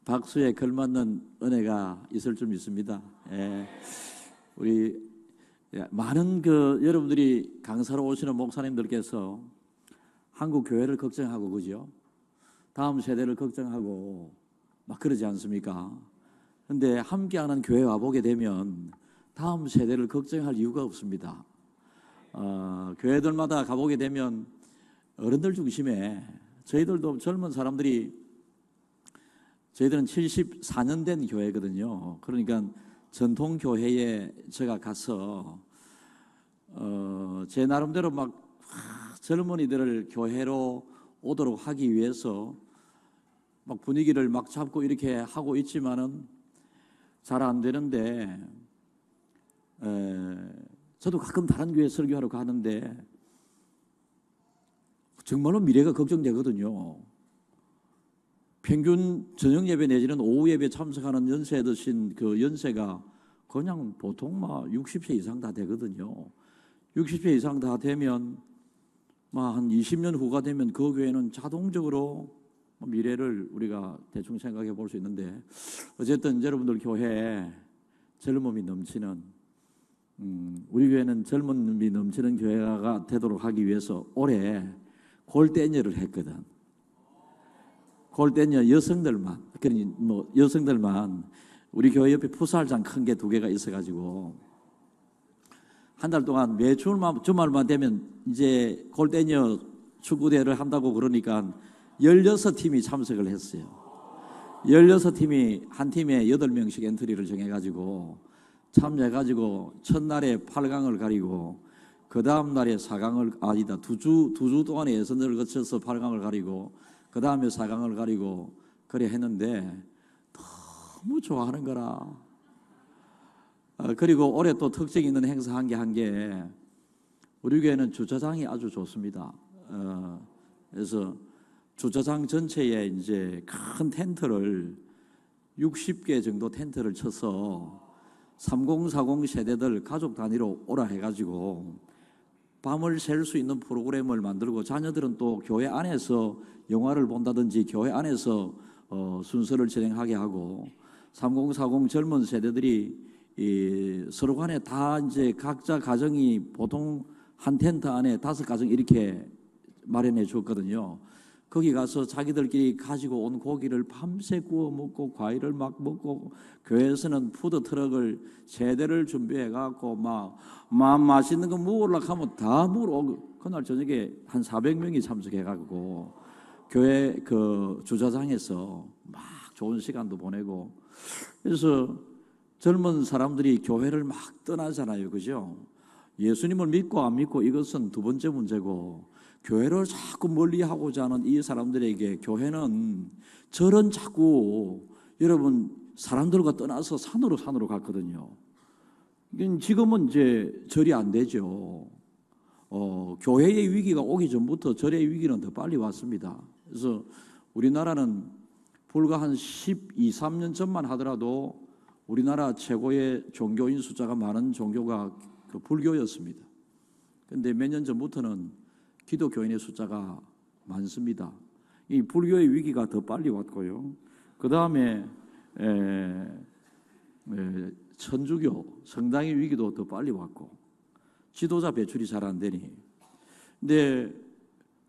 박수에 걸맞는 은혜가 있을 줄 믿습니다. 예. 우리 많은 여러분들이 강사로 오시는 목사님들께서 한국 교회를 걱정하고 그죠? 다음 세대를 걱정하고 막 그러지 않습니까? 근데 함께하는 교회 와보게 되면 다음 세대를 걱정할 이유가 없습니다. 교회들마다 가보게 되면 어른들 중심에 저희들도 젊은 사람들이 저희들은 74년 된 교회거든요. 그러니까 전통 교회에 제가 가서 제 나름대로 막 젊은이들을 교회로 오도록 하기 위해서 막 분위기를 막 잡고 이렇게 하고 있지만은 잘 안 되는데 저도 가끔 다른 교회 설교하러 가는데 정말로 미래가 걱정되거든요. 평균 저녁 예배 내지는 오후 예배 참석하는 연세 드신 그 연세가 그냥 보통 막 60세 이상 다 되거든요. 60세 이상 다 되면 막 한 20년 후가 되면 그 교회는 자동적으로 미래를 우리가 대충 생각해 볼 수 있는데, 어쨌든 여러분들 교회에 젊음이 넘치는 우리 교회는 젊음이 넘치는 교회가 되도록 하기 위해서 올해 골대녀를 했거든. 골대녀 여성들만, 그러니 뭐 여성들만 우리 교회 옆에 풋살장 큰 게 2개가 있어가지고 한 달 동안 매 주말만 되면 이제 골대녀 축구대회를 한다고 그러니까 16팀이 참석을 했어요. 16팀이 한 팀에 8명씩 엔트리를 정해가지고 참여해가지고 첫날에 8강을 가리고 그 다음 날에 4강을 아니다 2주 동안에 예선을 거쳐서 8강을 가리고 그 다음에 4강을 가리고 그래 했는데 너무 좋아하는 거라. 그리고 올해 또 특색 있는 행사 한 게 우리 교회는 주차장이 아주 좋습니다. 그래서 주차장 전체에 이제 큰 텐트를 60개 정도 텐트를 쳐서 3040 세대들 가족 단위로 오라 해가지고 밤을 샐 수 있는 프로그램을 만들고, 자녀들은 또 교회 안에서 영화를 본다든지 교회 안에서 순서를 진행하게 하고, 3040 젊은 세대들이 서로 간에 다 이제 각자 가정이 보통 한 텐트 안에 5가정 이렇게 마련해 줬거든요. 거기 가서 자기들끼리 가지고 온 고기를 밤새 구워 먹고 과일을 막 먹고, 교회에서는 푸드 트럭을 3대를 준비해 갖고 막 맛있는 거 먹으려고 하면 다 먹으러, 그날 저녁에 한 400명이 참석해 갖고 교회 그 주차장에서 막 좋은 시간도 보내고. 그래서 젊은 사람들이 교회를 막 떠나잖아요, 그죠? 예수님을 믿고 안 믿고 이것은 2번째 문제고, 교회를 자꾸 멀리하고자 하는 이 사람들에게 교회는 절은 자꾸 여러분 사람들과 떠나서 산으로 갔거든요. 지금은 이제 절이 안 되죠. 교회의 위기가 오기 전부터 절의 위기는 더 빨리 왔습니다. 그래서 우리나라는 불과 한 12, 13년 전만 하더라도 우리나라 최고의 종교인 숫자가 많은 종교가 그 불교였습니다. 그런데 몇 년 전부터는 기독교인의 숫자가 많습니다. 이 불교의 위기가 더 빨리 왔고요. 그 다음에 천주교 성당의 위기도 더 빨리 왔고, 지도자 배출이 잘 안 되니. 근데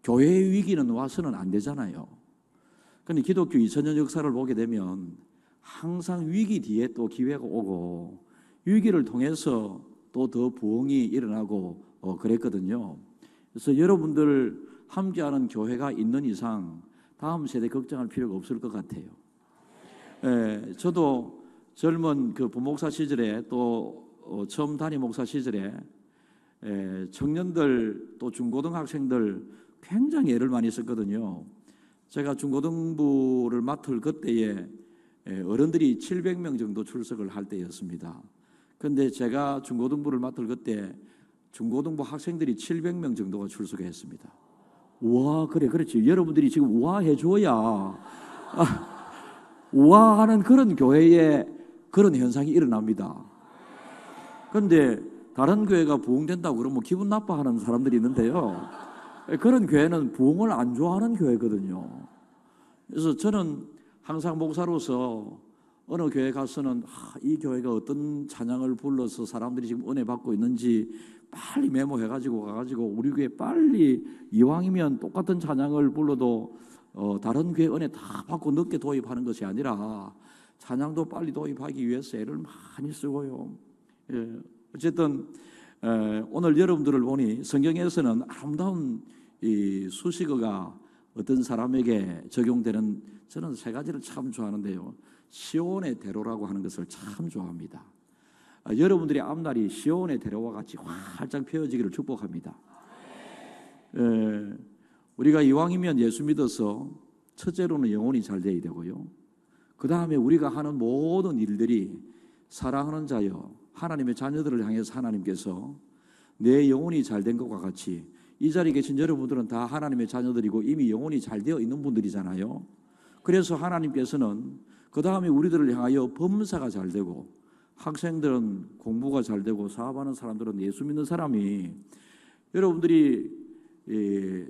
교회의 위기는 와서는 안 되잖아요. 그런데 기독교 2000년 역사를 보게 되면 항상 위기 뒤에 또 기회가 오고, 위기를 통해서 또 더 부흥이 일어나고 그랬거든요. 그래서 여러분들 함께하는 교회가 있는 이상 다음 세대 걱정할 필요가 없을 것 같아요. 저도 젊은 그 부목사 시절에 또 처음 담임 목사 시절에 청년들 또 중고등학생들 굉장히 애를 많이 썼거든요. 제가 중고등부를 맡을 그때에 어른들이 700명 정도 출석을 할 때였습니다. 그런데 제가 중고등부를 맡을 그때 중고등부 학생들이 700명 정도가 출석했습니다. 우와, 그렇지. 여러분들이 지금 우와 해줘야 우와하는 그런 교회에 그런 현상이 일어납니다. 그런데 다른 교회가 부흥된다고 그러면 기분 나빠하는 사람들이 있는데요, 그런 교회는 부흥을 안 좋아하는 교회거든요. 그래서 저는 항상 목사로서 어느 교회 가서는 이 교회가 어떤 찬양을 불러서 사람들이 지금 은혜 받고 있는지 빨리 메모해가지고 가가지고 우리 교회 빨리 이왕이면 똑같은 찬양을 불러도 다른 교회 은혜 다 받고 늦게 도입하는 것이 아니라 찬양도 빨리 도입하기 위해서 애를 많이 쓰고요. 예, 어쨌든 오늘 여러분들을 보니 성경에서는 아름다운 이 수식어가 어떤 사람에게 적용되는, 저는 세 가지를 참 좋아하는데요. 시온의 대로라고 하는 것을 참 좋아합니다. 여러분들의 앞날이 시온의 대로와 같이 활짝 펴지기를 축복합니다. 우리가 이왕이면 예수 믿어서 첫째로는 영혼이 잘 되어야 되고요. 그 다음에 우리가 하는 모든 일들이 사랑하는 자여 하나님의 자녀들을 향해서 하나님께서 내 영혼이 잘 된 것과 같이, 이 자리에 계신 여러분들은 다 하나님의 자녀들이고 이미 영혼이 잘 되어 있는 분들이잖아요. 그래서 하나님께서는 그 다음에 우리들을 향하여 범사가 잘 되고, 학생들은 공부가 잘 되고, 사업하는 사람들은 예수 믿는 사람이, 여러분들이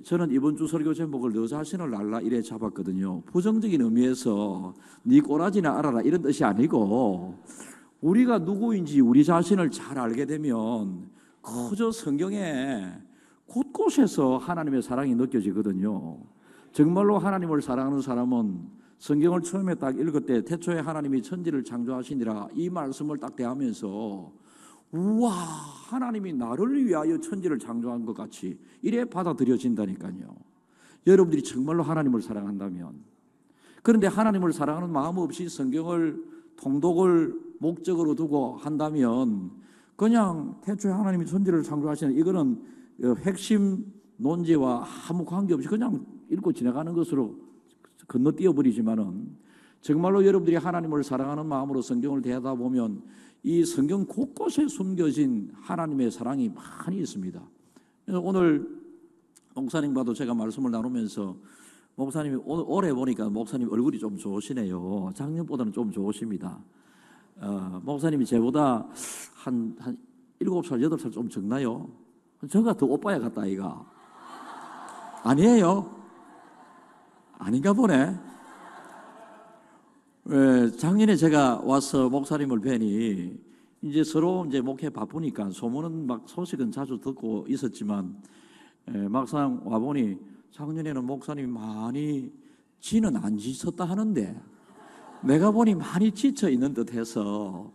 저는 이번 주 설교 제목을 너 자신을 알라 이래 잡았거든요. 부정적인 의미에서 네 꼬라지나 알아라 이런 뜻이 아니고, 우리가 누구인지 우리 자신을 잘 알게 되면 그저 성경에 곳곳에서 하나님의 사랑이 느껴지거든요. 정말로 하나님을 사랑하는 사람은 성경을 처음에 딱 읽을 때 태초에 하나님이 천지를 창조하시니라 이 말씀을 딱 대하면서 우와, 하나님이 나를 위하여 천지를 창조한 것 같이 이래 받아들여진다니까요. 여러분들이 정말로 하나님을 사랑한다면. 그런데 하나님을 사랑하는 마음 없이 성경을 통독을 목적으로 두고 한다면 그냥 태초에 하나님이 천지를 창조하시는 이거는 핵심 논제와 아무 관계없이 그냥 읽고 지나가는 것으로 건너뛰어 버리지만은, 정말로 여러분들이 하나님을 사랑하는 마음으로 성경을 대하다 보면 이 성경 곳곳에 숨겨진 하나님의 사랑이 많이 있습니다. 오늘 목사님과도 제가 말씀을 나누면서 목사님이 올해 보니까 목사님 얼굴이 좀 좋으시네요. 작년보다는 좀 좋으십니다. 목사님이 제보다 한 7살, 8살 좀 적나요? 저가 더 오빠야 같다 이가. 아니에요? 아닌가 보네. 작년에 제가 와서 목사님을 뵈니 이제 서로 이제 목회 바쁘니까 소문은 막 소식은 자주 듣고 있었지만 막상 와보니 작년에는 목사님이 많이 지는 안 지쳤다 하는데 내가 보니 많이 지쳐 있는 듯해서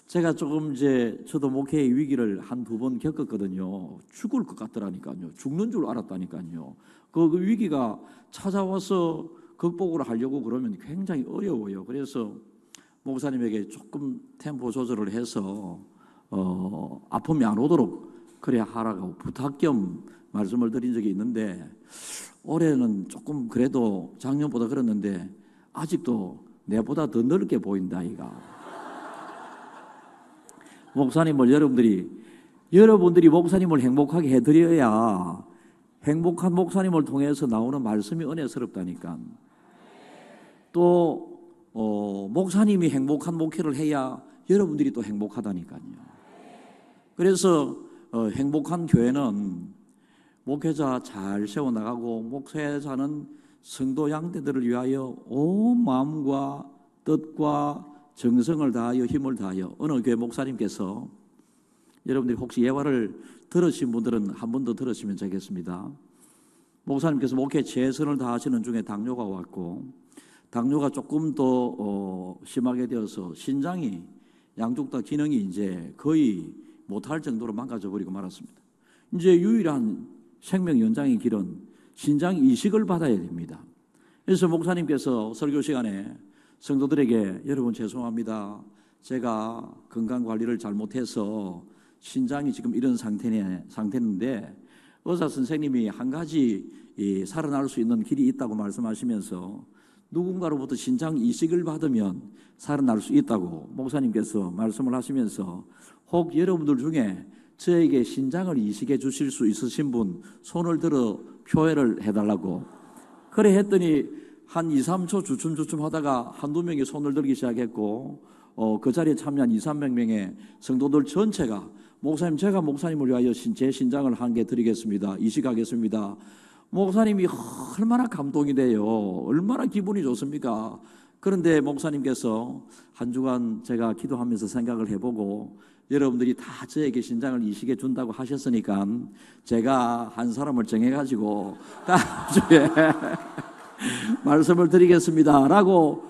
제가 조금 이제 저도 목회의 위기를 한두 번 겪었거든요. 죽을 것 같더라니까요. 죽는 줄 알았다니까요. 그 위기가 찾아와서 극복을 하려고 그러면 굉장히 어려워요. 그래서 목사님에게 조금 템포 조절을 해서 아픔이 안 오도록 그래야 하라고 부탁 겸 말씀을 드린 적이 있는데, 올해는 조금 그래도 작년보다 그랬는데 아직도 내보다 더 넓게 보인다 이가. 목사님을 여러분들이 목사님을 행복하게 해드려야 행복한 목사님을 통해서 나오는 말씀이 은혜스럽다니까. 또 목사님이 행복한 목회를 해야 여러분들이 또 행복하다니까요. 그래서 행복한 교회는 목회자 잘 세워나가고 목회자는 성도 양떼들을 위하여 온 마음과 뜻과 정성을 다하여 힘을 다하여, 어느 교회 목사님께서, 여러분들이 혹시 예화를 들으신 분들은 한 번 더 들으시면 되겠습니다. 목사님께서 목회 최선을 다하시는 중에 당뇨가 왔고, 당뇨가 조금 더 심하게 되어서 신장이 양쪽 다 기능이 이제 거의 못할 정도로 망가져 버리고 말았습니다. 이제 유일한 생명 연장의 길은 신장 이식을 받아야 됩니다. 그래서 목사님께서 설교 시간에 성도들에게 여러분 죄송합니다. 제가 건강 관리를 잘못해서 신장이 지금 이런 상태인데 의사 선생님이 한 가지 살아날 수 있는 길이 있다고 말씀하시면서 누군가로부터 신장 이식을 받으면 살아날 수 있다고 목사님께서 말씀을 하시면서, 혹 여러분들 중에 저에게 신장을 이식해 주실 수 있으신 분 손을 들어 표회를 해달라고. 그래 했더니 한 2, 3초 주춤주춤 하다가 한두 명이 손을 들기 시작했고, 그 자리에 참여한 2, 300명의 성도들 전체가 목사님, 제가 목사님을 위하여 제 신장을 한 개 드리겠습니다. 이식하겠습니다. 목사님이 얼마나 감동이 돼요. 얼마나 기분이 좋습니까? 그런데 목사님께서 한 주간 제가 기도하면서 생각을 해보고 여러분들이 다 저에게 신장을 이식해 준다고 하셨으니까 제가 한 사람을 정해가지고 다음 주에 말씀을 드리겠습니다 라고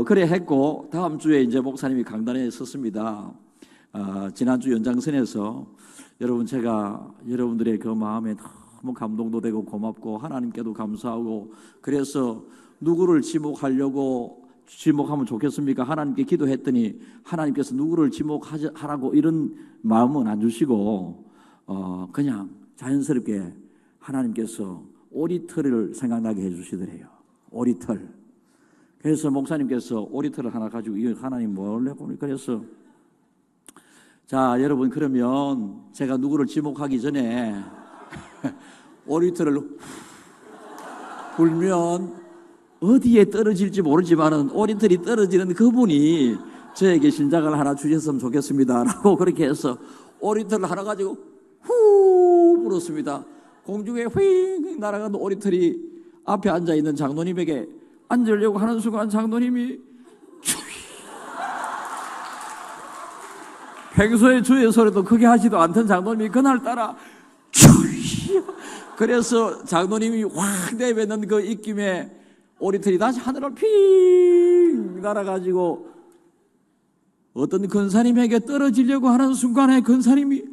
그래 했고, 다음 주에 이제 목사님이 강단에 섰습니다. 지난주 연장선에서 여러분, 제가 여러분들의 그 마음에 너무 감동도 되고 고맙고 하나님께도 감사하고, 그래서 누구를 지목하면 좋겠습니까? 하나님께 기도했더니 하나님께서 누구를 지목하라고 이런 마음은 안 주시고 그냥 자연스럽게 하나님께서 오리털을 생각나게 해주시더래요. 오리털. 그래서 목사님께서 오리털을 하나 가지고 이거 하나님 뭘 해보니, 그래서 자 여러분, 그러면 제가 누구를 지목하기 전에 오리털을 불면 어디에 떨어질지 모르지만은 오리털이 떨어지는 그분이 저에게 신장을 하나 주셨으면 좋겠습니다 라고 그렇게 해서 오리털을 하나 가지고 후 불었습니다. 공중에 휙 날아가는 오리털이 앞에 앉아있는 장로님에게 앉으려고 하는 순간 장로님이 평소에 주의 소리도 크게 하지도 않던 장로님이 그날따라 그래서 장로님이 확 내뱉는 그 입김에 오리털이 다시 하늘을 핑 날아가지고 어떤 권사님에게 떨어지려고 하는 순간에 권사님이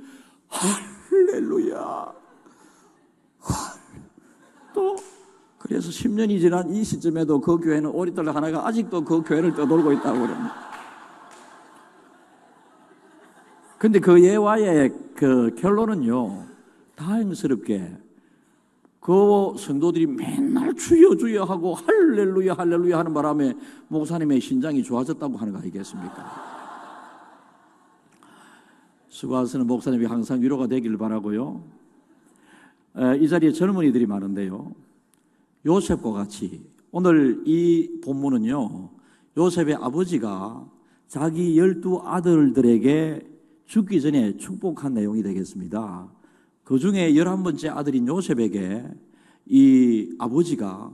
할렐루야 또, 그래서 10년이 지난 이 시점에도 그 교회는 오리털 하나가 아직도 그 교회를 떠돌고 있다고 그럽니다. 근데 그 예화의 그 결론은요, 다행스럽게 그 성도들이 맨날 주여 주여 하고 할렐루야 할렐루야 하는 바람에 목사님의 신장이 좋아졌다고 하는 거 아니겠습니까? 수고하시는 목사님이 항상 위로가 되기를 바라고요. 이 자리에 젊은이들이 많은데요, 요셉과 같이 오늘 이 본문은요, 요셉의 아버지가 자기 12아들들에게 죽기 전에 축복한 내용이 되겠습니다. 그 중에 11번째 아들인 요셉에게 이 아버지가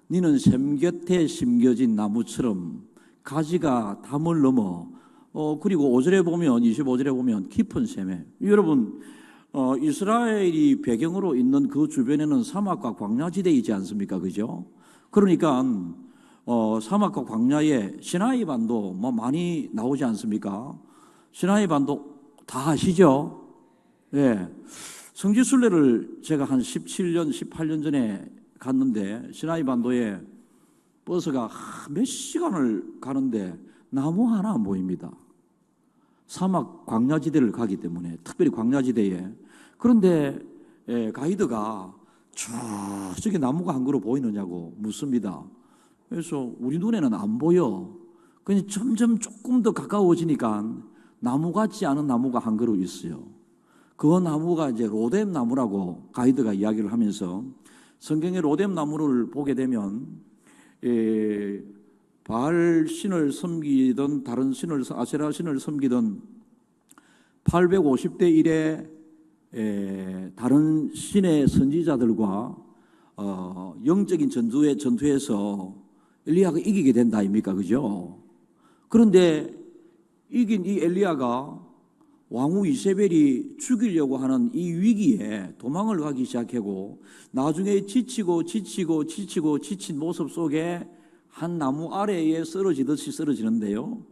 너는 샘 곁에 심겨진 나무처럼 가지가 담을 넘어, 그리고 5절에 보면, 25절에 보면 깊은 샘에, 여러분 이스라엘이 배경으로 있는 그 주변에는 사막과 광야지대이지 않습니까? 그죠? 그러니까 사막과 광야에 시나이 반도 뭐 많이 나오지 않습니까? 시나이 반도 다 아시죠? 예. 성지순례를 제가 한 17년, 18년 전에 갔는데 시나이 반도에 버스가 몇 시간을 가는데 나무 하나 안 보입니다. 사막 광야지대를 가기 때문에, 특별히 광야지대에. 그런데 가이드가 저기 나무가 한 그루 보이느냐고 묻습니다. 그래서 우리 눈에는 안 보여. 그냥 점점 조금 더 가까워지니까 나무 같지 않은 나무가 한 그루 있어요. 그 나무가 이제 로뎀 나무라고 가이드가 이야기를 하면서, 성경의 로뎀 나무를 보게 되면 바알 신을 섬기던 다른 신을, 아세라 신을 섬기던 850대 1의 다른 신의 선지자들과 영적인 전투에서 엘리야가 이기게 된다 아닙니까? 그죠? 그런데 이긴 이 엘리야가 왕후 이세벨이 죽이려고 하는 이 위기에 도망을 가기 시작하고, 나중에 지치고 지친 모습 속에 한 나무 아래에 쓰러지듯이 쓰러지는데요,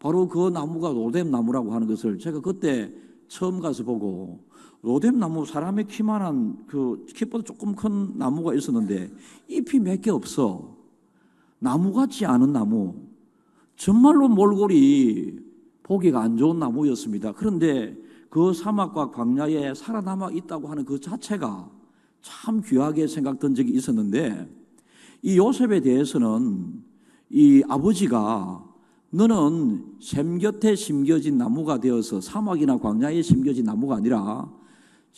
바로 그 나무가 로뎀 나무라고 하는 것을 제가 그때 처음 가서 보고, 로뎀 나무, 사람의 키만한 그 키보다 조금 큰 나무가 있었는데 잎이 몇 개 없어. 나무 같지 않은 나무, 정말로 몰골이 보기가 안 좋은 나무였습니다. 그런데 그 사막과 광야에 살아남아 있다고 하는 그 자체가 참 귀하게 생각된 적이 있었는데, 이 요셉에 대해서는 이 아버지가 너는 샘 곁에 심겨진 나무가 되어서, 사막이나 광야에 심겨진 나무가 아니라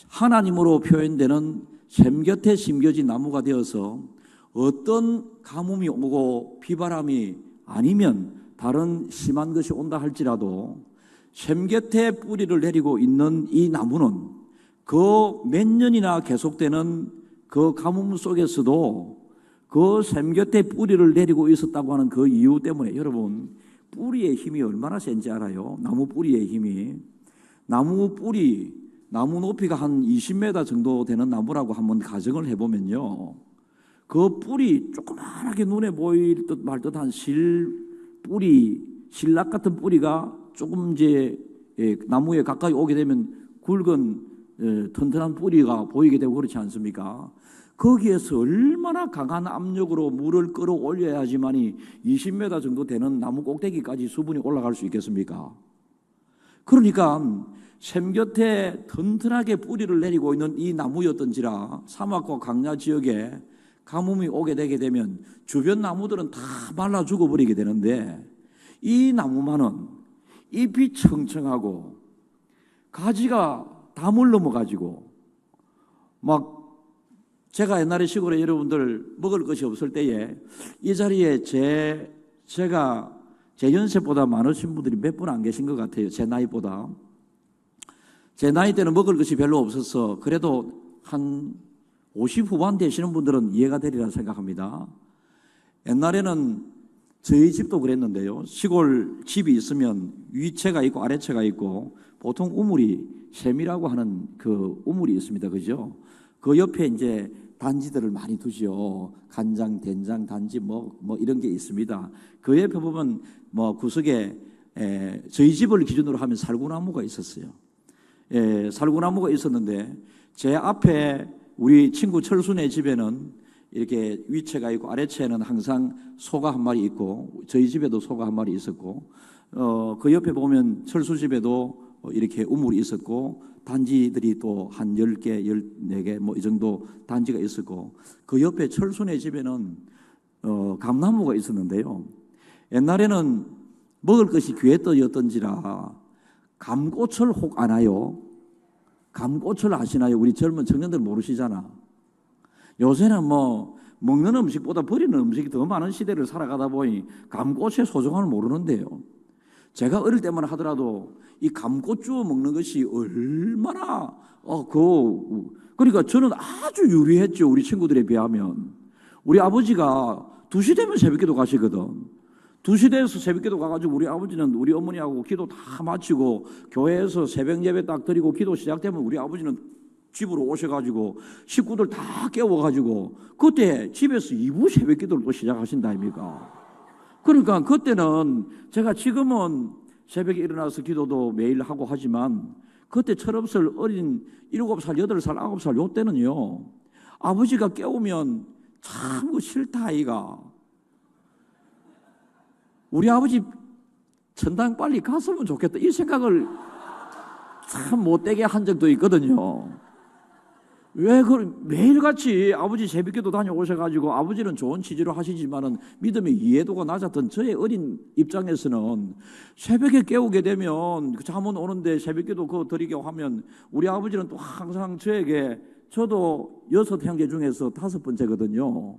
하나님으로 표현되는 샘 곁에 심겨진 나무가 되어서 어떤 가뭄이 오고 비바람이 아니면 다른 심한 것이 온다 할지라도 샘 곁에 뿌리를 내리고 있는 이 나무는 그 몇 년이나 계속되는 그 가뭄 속에서도 그 샘 곁에 뿌리를 내리고 있었다고 하는 그 이유 때문에 여러분 뿌리의 힘이 얼마나 센지 알아요? 나무 뿌리의 힘이. 나무 뿌리, 나무 높이가 한 20m 정도 되는 나무라고 한번 가정을 해보면요, 그 뿌리 조그만하게 눈에 보일 듯 말 듯한 뿌리, 실락 같은 뿌리가 조금 이제 나무에 가까이 오게 되면 굵은 튼튼한 뿌리가 보이게 되고 그렇지 않습니까? 거기에서 얼마나 강한 압력으로 물을 끌어올려야지만이 20m 정도 되는 나무 꼭대기까지 수분이 올라갈 수 있겠습니까? 그러니까 샘 곁에 튼튼하게 뿌리를 내리고 있는 이 나무였던지라 사막과 강야 지역에 가뭄이 오게 되게 되면 주변 나무들은 다 말라 죽어버리게 되는데 이 나무만은 잎이 청청하고 가지가 다 물러먹어가지고 막 제가 옛날에 시골에 여러분들 먹을 것이 없을 때에 이 자리에 제가 제 연세보다 많으신 분들이 몇 분 안 계신 것 같아요. 제 나이보다. 제 나이 때는 먹을 것이 별로 없어서 그래도 한 50 후반 되시는 분들은 이해가 되리라 생각합니다. 옛날에는 저희 집도 그랬는데요. 시골 집이 있으면 위채가 있고 아래채가 있고 보통 우물이 샘이라고 하는 그 우물이 있습니다. 그죠? 그 옆에 이제 단지들을 많이 두지요. 간장, 된장, 단지 뭐 이런 게 있습니다. 그 옆에 보면 구석에 저희 집을 기준으로 하면 살구나무가 있었어요. 살구나무가 있었는데 제 앞에 우리 친구 철순의 집에는 이렇게 위채가 있고 아래채에는 항상 소가 한 마리 있고 저희 집에도 소가 한 마리 있었고 그 옆에 보면 철수 집에도 이렇게 우물이 있었고 단지들이 또 한 10개, 14개 뭐 이 정도 단지가 있었고 그 옆에 철순의 집에는 감나무가 있었는데요. 옛날에는 먹을 것이 귀했던지라 감꽃을 혹 아나요? 감꽃을 아시나요? 우리 젊은 청년들 모르시잖아. 요새는 먹는 음식보다 버리는 음식이 더 많은 시대를 살아가다 보니 감꽃의 소중함을 모르는데요. 제가 어릴 때만 하더라도 이 감꽃 주워 먹는 것이 얼마나 그러니까 저는 아주 유리했죠. 우리 친구들에 비하면. 우리 아버지가 2시 되면 새벽기도 가시거든. 2시 돼서 새벽기도 가가지고 우리 아버지는 우리 어머니하고 기도 다 마치고 교회에서 새벽 예배 딱 드리고 기도 시작되면 우리 아버지는 집으로 오셔가지고 식구들 다 깨워가지고 그때 집에서 2부 새벽기도를 또 시작하신다 아닙니까? 그러니까 그때는 제가 지금은 새벽에 일어나서 기도도 매일 하고 하지만 그때 철없을 어린 7살, 8살, 9살 요 때는요 아버지가 깨우면 참 싫다 아이가. 우리 아버지 천당 빨리 갔으면 좋겠다 이 생각을 참 못되게 한 적도 있거든요. 왜 매일같이 아버지 새벽기도 다녀오셔가지고 아버지는 좋은 취지로 하시지만은 믿음의 이해도가 낮았던 저의 어린 입장에서는 새벽에 깨우게 되면 잠은 오는데 새벽기도 그거 드리게 하면 우리 아버지는 또 항상 저에게 저도 6 형제 중에서 5번째거든요.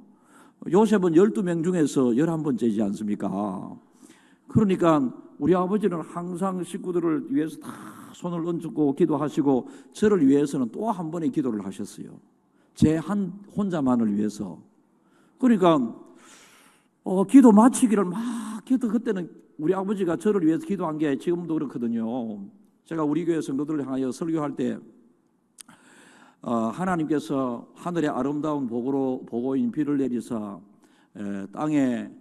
요셉은 12명 중에서 11번째이지 않습니까? 그러니까 우리 아버지는 항상 식구들을 위해서 다 손을 얹고 기도하시고 저를 위해서는 또 한 번의 기도를 하셨어요. 제 혼자만을 위해서. 그러니까 기도 마치기를 막 그때는 우리 아버지가 저를 위해서 기도한 게 지금도 그렇거든요. 제가 우리 교회 성도들을 향하여 설교할 때 하나님께서 하늘의 아름다운 보고인 비를 내리사 땅에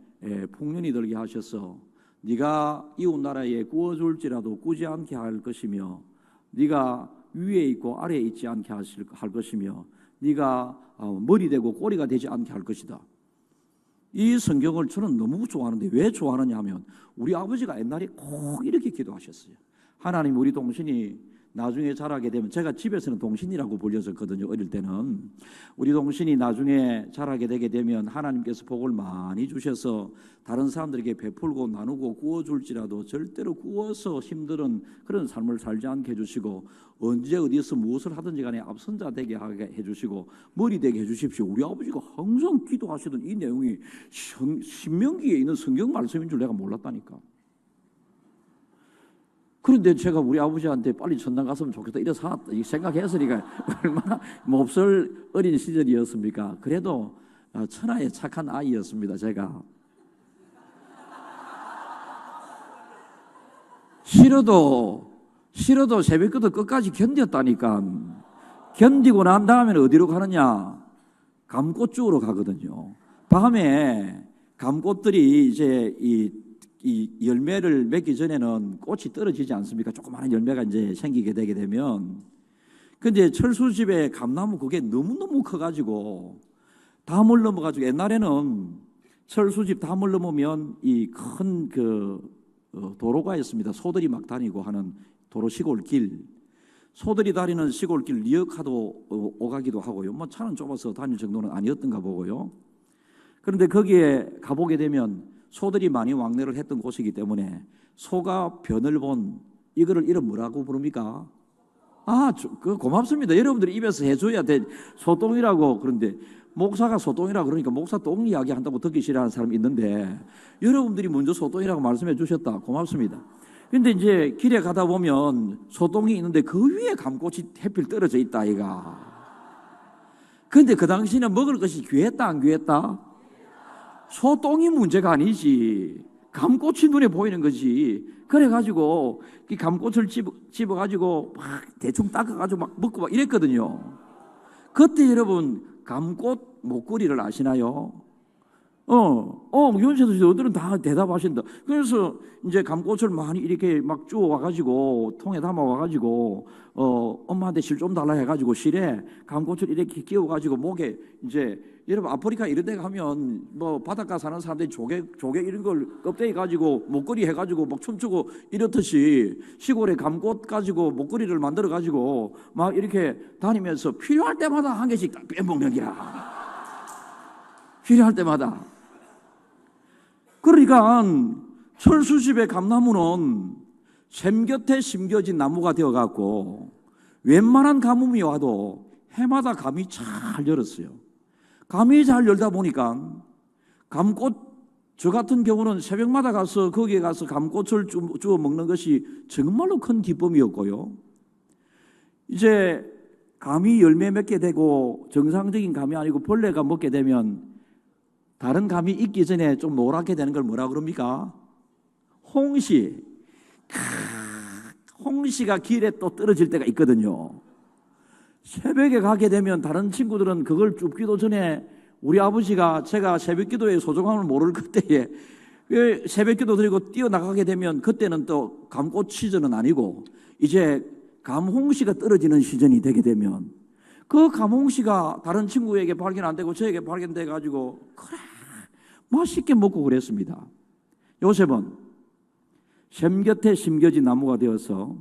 풍년이 들게 하셔서 네가 이웃 나라에 구워줄지라도 꾸지 않게 할 것이며 네가 위에 있고 아래에 있지 않게 할 것이며 네가 머리 되고 꼬리가 되지 않게 할 것이다. 이 성경을 저는 너무 좋아하는데 왜 좋아하느냐 하면 우리 아버지가 옛날에 꼭 이렇게 기도하셨어요. 하나님 우리 동신이 나중에 자라게 되면 제가 집에서는 동신이라고 불렸었거든요. 어릴 때는 우리 동신이 나중에 자라게 되게 되면 하나님께서 복을 많이 주셔서 다른 사람들에게 베풀고 나누고 구워줄지라도 절대로 구워서 힘든 그런 삶을 살지 않게 해주시고 언제 어디서 무엇을 하든지 간에 앞선자 되게 하게 해주시고 머리 되게 해주십시오. 우리 아버지가 항상 기도하시던 이 내용이 신명기에 있는 성경 말씀인 줄 내가 몰랐다니까. 그런데 제가 우리 아버지한테 빨리 천당 갔으면 좋겠다 이래서 생각했으니까 얼마나 몹쓸 어린 시절이었습니까? 그래도 천하의 착한 아이였습니다. 제가 싫어도 새벽부터 끝까지 견뎠다니까. 견디고 난 다음에는 어디로 가느냐? 감꽃 쪽으로 가거든요. 밤에 감꽃들이 이제 이 열매를 맺기 전에는 꽃이 떨어지지 않습니까? 조그마한 열매가 이제 생기게 되게 되면. 근데 철수집에 감나무 그게 너무너무 커가지고 담을 넘어가지고, 옛날에는 철수집 담을 넘으면 이 큰 도로가 있습니다. 소들이 막 다니고 하는 도로, 시골길. 소들이 다니는 시골길 리어카도 오가기도 하고요. 뭐 차는 좁아서 다닐 정도는 아니었던가 보고요. 그런데 거기에 가보게 되면 소들이 많이 왕래를 했던 곳이기 때문에 소가 변을 본 이거를 이름 뭐라고 부릅니까? 고맙습니다. 여러분들이 입에서 해줘야 돼. 소똥이라고. 그런데 목사가 소똥이라고 그러니까 목사 똥 이야기 한다고 듣기 싫어하는 사람이 있는데, 여러분들이 먼저 소똥이라고 말씀해 주셨다. 고맙습니다. 근데 이제 길에 가다 보면 소똥이 있는데 그 위에 감꽃이 해필 떨어져 있다 아이가. 근데 그 당시는 먹을 것이 귀했다 안 귀했다? 소똥이 문제가 아니지, 감꽃이 눈에 보이는 거지. 그래가지고 이 감꽃을 집어가지고 막 대충 닦아가지고 막 먹고 막 이랬거든요. 그때 여러분 감꽃 목걸이를 아시나요? 윤세도 씨 어들은 다 대답하신다. 그래서 이제 감꽃을 많이 이렇게 막 주워 와가지고 통에 담아 와가지고 엄마한테 실 좀 달라 해가지고 실에 감꽃을 이렇게 끼워가지고 목에, 이제 여러분 아프리카 이런 데 가면 뭐 바닷가 사는 사람들이 조개 이런 걸 껍데기 가지고 목걸이 해가지고 막 춤추고 이렇듯이 시골에 감꽃 가지고 목걸이를 만들어 가지고 막 이렇게 다니면서 필요할 때마다 한 개씩 딱 빼먹는 기라. 필요할 때마다. 그러니까 철수집의 감나무는 샘 곁에 심겨진 나무가 되어갖고 웬만한 가뭄이 와도 해마다 감이 잘 열었어요. 감이 잘 열다 보니까 감꽃, 저 같은 경우는 새벽마다 가서 거기에 가서 감꽃을 주워 먹는 것이 정말로 큰 기쁨이었고요. 이제 감이 열매 맺게 되고 정상적인 감이 아니고 벌레가 먹게 되면 다른 감이 익기 전에 좀 노랗게 되는 걸 뭐라 그럽니까? 홍시. 홍시가 길에 또 떨어질 때가 있거든요. 새벽에 가게 되면 다른 친구들은 그걸 줍기도 전에 우리 아버지가, 제가 새벽 기도의 소중함을 모를 그때에 새벽 기도 드리고 뛰어나가게 되면, 그때는 또 감꽃 시즌은 아니고 이제 감홍시가 떨어지는 시즌이 되게 되면 그 감홍시가 다른 친구에게 발견 안 되고 저에게 발견돼 가지고 그래 맛있게 먹고 그랬습니다. 요셉은 샘 곁에 심겨진 나무가 되어서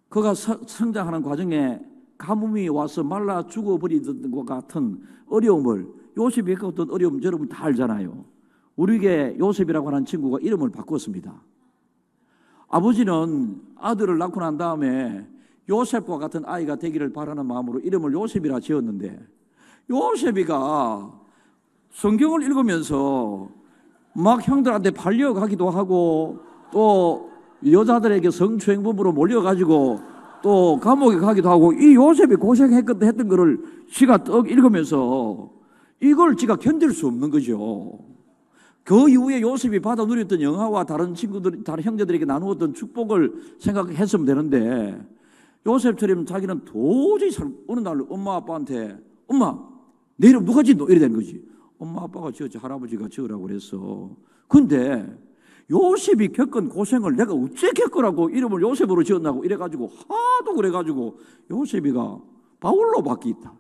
그가 성장하는 과정에 가뭄이 와서 말라 죽어버리던 것 같은 어려움을, 요셉이 겪었던 어려움 여러분 다 알잖아요. 우리에게 요셉이라고 하는 친구가 이름을 바꿨습니다. 아버지는 아들을 낳고 난 다음에 요셉과 같은 아이가 되기를 바라는 마음으로 이름을 요셉이라 지었는데, 요셉이가 성경을 읽으면서 막 형들한테 팔려가기도 하고 또 여자들에게 성추행범으로 몰려가지고 또 감옥에 가기도 하고, 이 요셉이 고생했던 거를 지가 떡 읽으면서 이걸 지가 견딜 수 없는 거죠. 그 이후에 요셉이 받아 누렸던 영화와 다른 친구들, 다른 형제들에게 나누었던 축복을 생각했으면 되는데, 요셉처럼 자기는 도저히 어느 날 엄마 아빠한테 엄마 내 이름 누가 지노? 이래 된 거지. 엄마 아빠가 지었지, 할아버지가 지으라고 그랬어. 근데 요셉이 겪은 고생을 내가 어째 겪으라고 이름을 요셉으로 지었나고 이래가지고 하도 그래가지고 요셉이가 바울로 바뀌었다.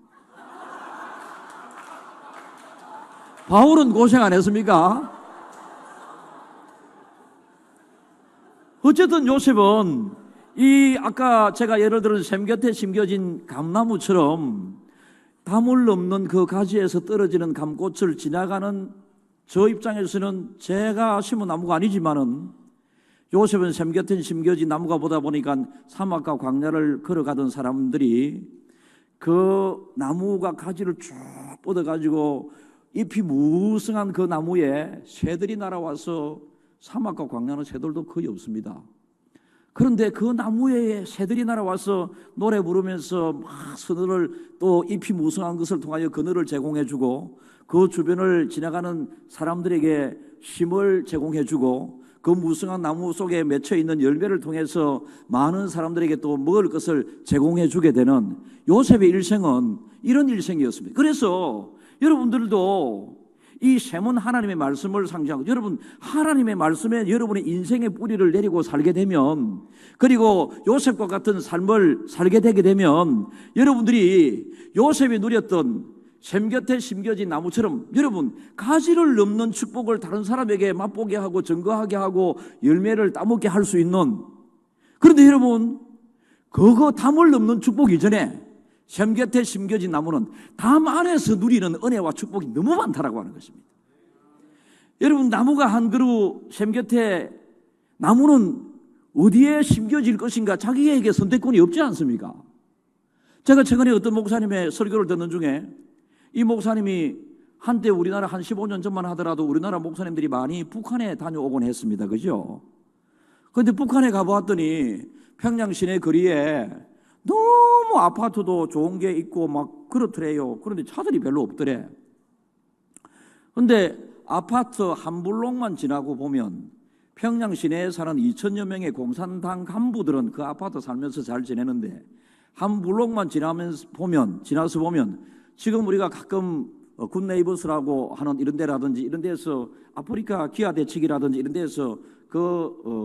바울은 고생 안 했습니까? 어쨌든 요셉은 이 아까 제가 예를 들은 샘 곁에 심겨진 감나무처럼 담을 넘는 그 가지에서 떨어지는 감꽃을 지나가는, 저 입장에서는 제가 심은 나무가 아니지만은 요셉은 샘 곁에 심겨진 나무가 보다 보니까 사막과 광야를 걸어가던 사람들이 그 나무가 가지를 쭉 뻗어가지고 잎이 무성한 그 나무에 새들이 날아와서, 사막과 광야는 새들도 거의 없습니다. 그런데 그 나무에 새들이 날아와서 노래 부르면서 막 서늘을 또 잎이 무성한 것을 통하여 그늘을 제공해주고 그 주변을 지나가는 사람들에게 힘을 제공해주고 그 무성한 나무 속에 맺혀 있는 열매를 통해서 많은 사람들에게 또 먹을 것을 제공해주게 되는 요셉의 일생은 이런 일생이었습니다. 그래서 여러분들도 이 셈은 하나님의 말씀을 상징하고 여러분 하나님의 말씀에 여러분의 인생의 뿌리를 내리고 살게 되면 그리고 요셉과 같은 삶을 살게 되게 되면 여러분들이 요셉이 누렸던 셈 곁에 심겨진 나무처럼 여러분 가지를 넘는 축복을 다른 사람에게 맛보게 하고 증거하게 하고 열매를 따먹게 할 수 있는 그런데 여러분 그거 담을 넘는 축복 이전에 셈 곁에 심겨진 나무는 담 안에서 누리는 은혜와 축복이 너무 많다라고 하는 것입니다. 여러분 나무가 한 그루 셈 곁에 나무는 어디에 심겨질 것인가 자기에게 선택권이 없지 않습니까? 제가 최근에 어떤 목사님의 설교를 듣는 중에 이 목사님이 한때 우리나라 한 15년 전만 하더라도 우리나라 목사님들이 많이 북한에 다녀오곤 했습니다. 그죠? 그런데 북한에 가보았더니 평양 시내 거리에 너무 아파트도 좋은 게 있고 막 그렇더래요. 그런데 차들이 별로 없더래. 그런데 아파트 한 블록만 지나고 보면 평양 시내에 사는 2천여 명의 공산당 간부들은 그 아파트 살면서 잘 지내는데 한 블록만 지나서 보면 지금 우리가 가끔 굿네이버스라고 하는 이런 데라든지 이런 데서 아프리카 기아 대책이라든지 이런 데서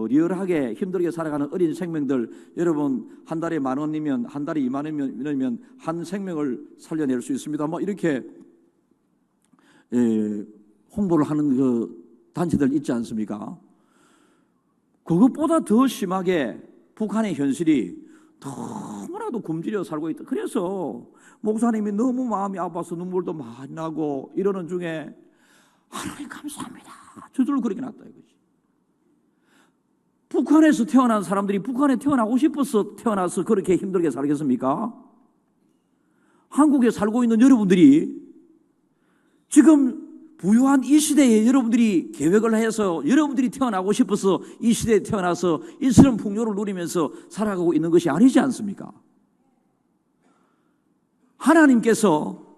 리얼하게 힘들게 살아가는 어린 생명들 여러분 한 달에 10,000원이면 한 달에 20,000원이면 한 생명을 살려낼 수 있습니다. 뭐 이렇게 홍보를 하는 그 단체들 있지 않습니까? 그것보다 더 심하게 북한의 현실이 너무나도 굶주려 살고 있다. 그래서 목사님이 너무 마음이 아파서 눈물도 많이 나고 이러는 중에 하나님 감사합니다. 저절로 그렇게 났다 이거지. 북한에서 태어난 사람들이 북한에 태어나고 싶어서 태어나서 그렇게 힘들게 살겠습니까? 한국에 살고 있는 여러분들이 지금 부유한 이 시대에 여러분들이 계획을 해서 여러분들이 태어나고 싶어서 이 시대에 태어나서 이처럼 풍요를 누리면서 살아가고 있는 것이 아니지 않습니까? 하나님께서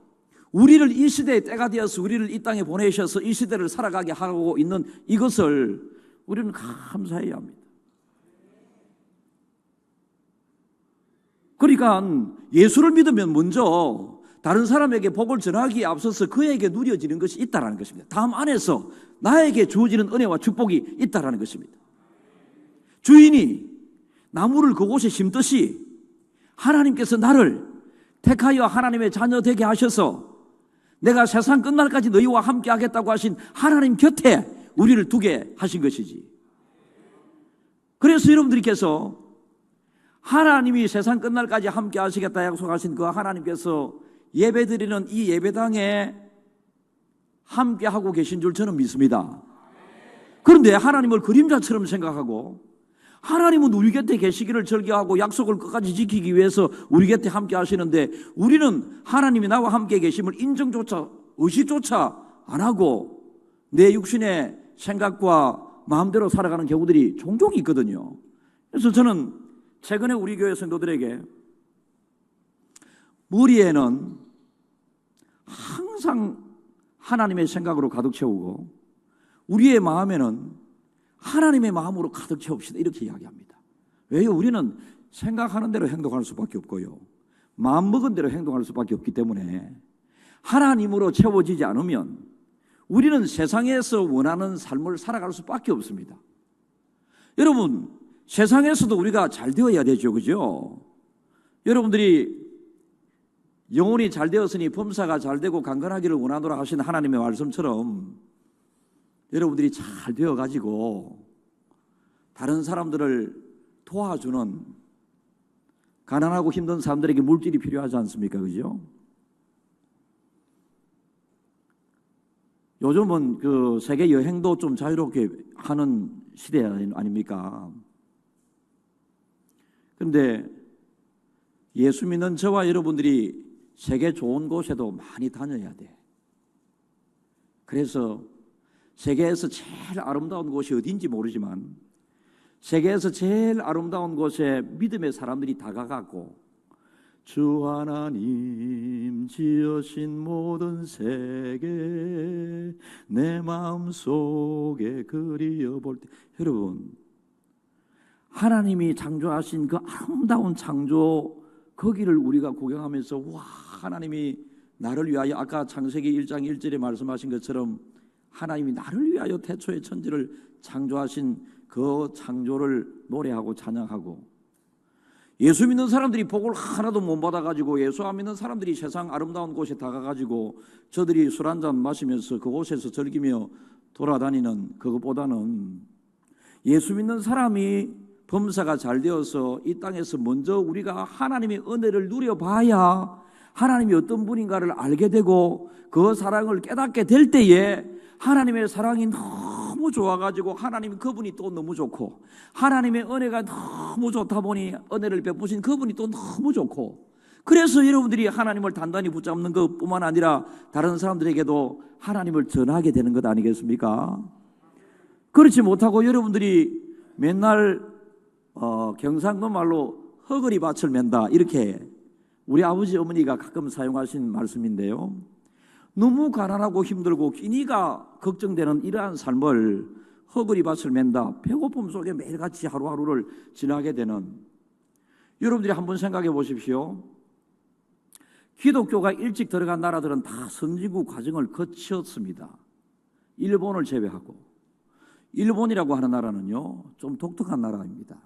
우리를 이 시대의 때가 되어서 우리를 이 땅에 보내셔서 이 시대를 살아가게 하고 있는 이것을 우리는 감사해야 합니다. 그러니까 예수를 믿으면 먼저 다른 사람에게 복을 전하기에 앞서서 그에게 누려지는 것이 있다라는 것입니다. 다음 안에서 나에게 주어지는 은혜와 축복이 있다라는 것입니다. 주인이 나무를 그곳에 심듯이 하나님께서 나를 택하여 하나님의 자녀 되게 하셔서 내가 세상 끝날까지 너희와 함께 하겠다고 하신 하나님 곁에 우리를 두게 하신 것이지. 그래서 여러분들께서 하나님이 세상 끝날까지 함께 하시겠다 약속하신 그 하나님께서 예배드리는 이 예배당에 함께하고 계신 줄 저는 믿습니다. 그런데 하나님을 그림자처럼 생각하고 하나님은 우리 곁에 계시기를 절개하고 약속을 끝까지 지키기 위해서 우리 곁에 함께 하시는데 우리는 하나님이 나와 함께 계심을 인정조차 의식조차 안 하고 내 육신의 생각과 마음대로 살아가는 경우들이 종종 있거든요. 그래서 저는 최근에 우리 교회 성도들에게 머리에는 항상 하나님의 생각으로 가득 채우고 우리의 마음에는 하나님의 마음으로 가득 채웁시다 이렇게 이야기합니다. 왜요? 우리는 생각하는 대로 행동할 수밖에 없고요 마음먹은 대로 행동할 수밖에 없기 때문에 하나님으로 채워지지 않으면 우리는 세상에서 원하는 삶을 살아갈 수밖에 없습니다. 여러분 세상에서도 우리가 잘 되어야 되죠. 그죠? 여러분들이 영혼이 잘 되었으니 범사가 잘 되고 강건하기를 원하노라 하신 하나님의 말씀처럼 여러분들이 잘 되어가지고 다른 사람들을 도와주는 가난하고 힘든 사람들에게 물질이 필요하지 않습니까? 그죠? 요즘은 그 세계 여행도 좀 자유롭게 하는 시대 아닙니까? 그런데 예수 믿는 저와 여러분들이 세계 좋은 곳에도 많이 다녀야 돼. 그래서 세계에서 제일 아름다운 곳이 어딘지 모르지만 세계에서 제일 아름다운 곳에 믿음의 사람들이 다가가고 주 하나님 지으신 모든 세계 내 마음속에 그리워 볼 때, 여러분 하나님이 창조하신 그 아름다운 창조 거기를 우리가 구경하면서 와, 하나님이 나를 위하여, 아까 창세기 1장 1절에 말씀하신 것처럼 하나님이 나를 위하여 태초에 천지를 창조하신 그 창조를 노래하고 찬양하고, 예수 믿는 사람들이 복을 하나도 못 받아가지고 예수 안 믿는 사람들이 세상 아름다운 곳에 다가가지고 저들이 술 한잔 마시면서 그곳에서 즐기며 돌아다니는 그것보다는 예수 믿는 사람이 범사가 잘 되어서 이 땅에서 먼저 우리가 하나님의 은혜를 누려봐야 하나님이 어떤 분인가를 알게 되고 그 사랑을 깨닫게 될 때에 하나님의 사랑이 너무 좋아가지고 하나님 그분이 또 너무 좋고 하나님의 은혜가 너무 좋다 보니 은혜를 베푸신 그분이 또 너무 좋고, 그래서 여러분들이 하나님을 단단히 붙잡는 것뿐만 아니라 다른 사람들에게도 하나님을 전하게 되는 것 아니겠습니까? 그렇지 못하고 여러분들이 맨날 경상도 말로 허거리 밭을 맨다, 이렇게 우리 아버지 어머니가 가끔 사용하신 말씀인데요, 너무 가난하고 힘들고 끼니가 걱정되는 이러한 삶을 허거리 밭을 맨다, 배고픔 속에 매일같이 하루하루를 지나게 되는, 여러분들이 한번 생각해 보십시오. 기독교가 일찍 들어간 나라들은 다 선진국 과정을 거쳤습니다. 일본을 제외하고. 일본이라고 하는 나라는요 좀 독특한 나라입니다.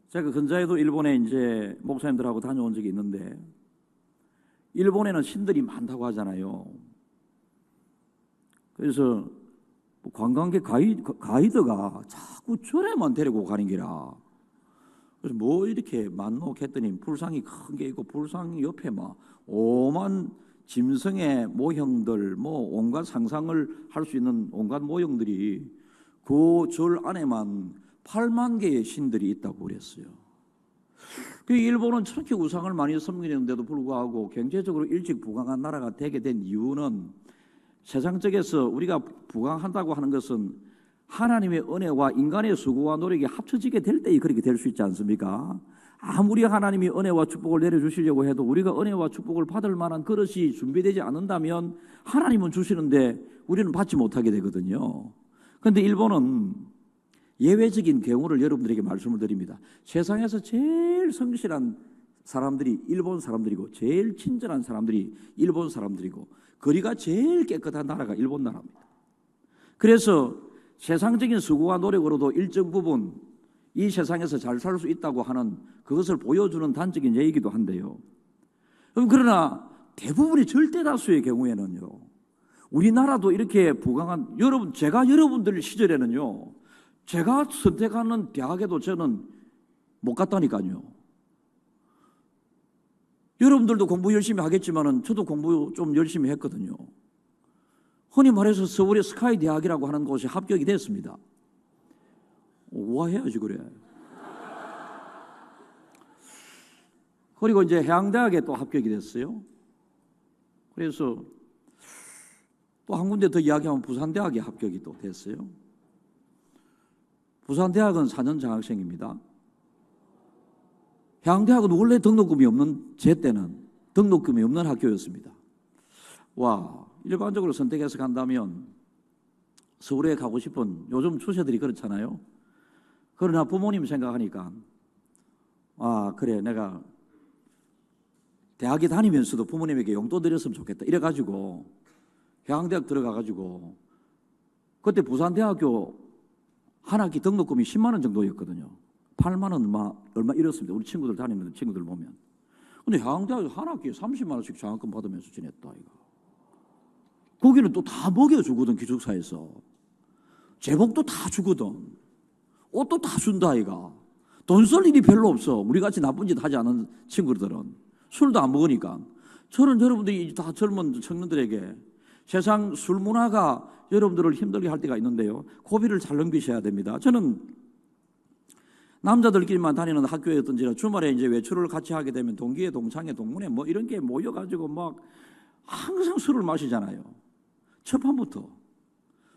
제가 근자에도 일본에 이제 목사님들하고 다녀온 적이 있는데, 일본에는 신들이 많다고 하잖아요. 그래서 관광객 가이드가 자꾸 절에만 데리고 가는 기라. 그래서 뭐 이렇게 만녹했더니 불상이 큰 게 있고 불상 옆에 막 오만 짐승의 모형들, 뭐 온갖 상상을 할 수 있는 온갖 모형들이 그 절 안에만 8만 개의 신들이 있다고 그랬어요. 그 일본은 저렇게 우상을 많이 섬기는데도 불구하고 경제적으로 일찍 부강한 나라가 되게 된 이유는, 세상적에서 우리가 부강한다고 하는 것은 하나님의 은혜와 인간의 수고와 노력이 합쳐지게 될 때에 그렇게 될 수 있지 않습니까? 아무리 하나님이 은혜와 축복을 내려주시려고 해도 우리가 은혜와 축복을 받을 만한 그릇이 준비되지 않는다면 하나님은 주시는데 우리는 받지 못하게 되거든요. 그런데 일본은 예외적인 경우를 여러분들에게 말씀을 드립니다. 세상에서 제일 성실한 사람들이 일본 사람들이고 제일 친절한 사람들이 일본 사람들이고 거리가 제일 깨끗한 나라가 일본 나라입니다. 그래서 세상적인 수고와 노력으로도 일정 부분 이 세상에서 잘 살 수 있다고 하는 그것을 보여주는 단적인 예이기도 한데요. 그러나 대부분의 절대 다수의 경우에는요, 우리나라도 이렇게 부강한, 제가 여러분들 시절에는요, 제가 선택하는 대학에도 저는 못 갔다니까요. 여러분들도 공부 열심히 하겠지만은 저도 공부 좀 열심히 했거든요. 흔히 말해서 서울의 스카이 대학이라고 하는 곳에 합격이 됐습니다. 우아해야지 그래. 그리고 이제 해양대학에 또 합격이 됐어요. 그래서 또 한 군데 더 이야기하면 부산대학에 합격이 또 됐어요. 부산대학은 4년 장학생입니다. 해양대학은 원래 등록금이 없는, 제 때는 등록금이 없는 학교였습니다. 와, 일반적으로 선택해서 간다면 서울에 가고 싶은, 요즘 추세들이 그렇잖아요. 그러나 부모님 생각하니까 그래, 내가 대학에 다니면서도 부모님에게 용돈 드렸으면 좋겠다 이래가지고 해양대학 들어가가지고, 그때 부산대학교 한 학기 등록금이 10만 원 정도였거든요. 8만 원 얼마 이렇습니다. 우리 친구들 다니는 친구들 보면. 근데 해양대학교 한 학기에 30만 원씩 장학금 받으면서 지냈다 이거. 거기는 또 다 먹여주거든. 기숙사에서 제복도 다 주거든. 옷도 다 준다 이가. 돈 쓸 일이 별로 없어. 우리같이 나쁜 짓 하지 않은 친구들은 술도 안 먹으니까. 저는 여러분들이 다 젊은 청년들에게 세상 술 문화가 여러분들을 힘들게 할 때가 있는데요, 고비를 잘 넘기셔야 됩니다. 저는 남자들끼리만 다니는 학교였던지라 주말에 이제 외출을 같이 하게 되면 동기에 동창회 동문회 뭐 이런 게 모여가지고 막 항상 술을 마시잖아요. 첫 판부터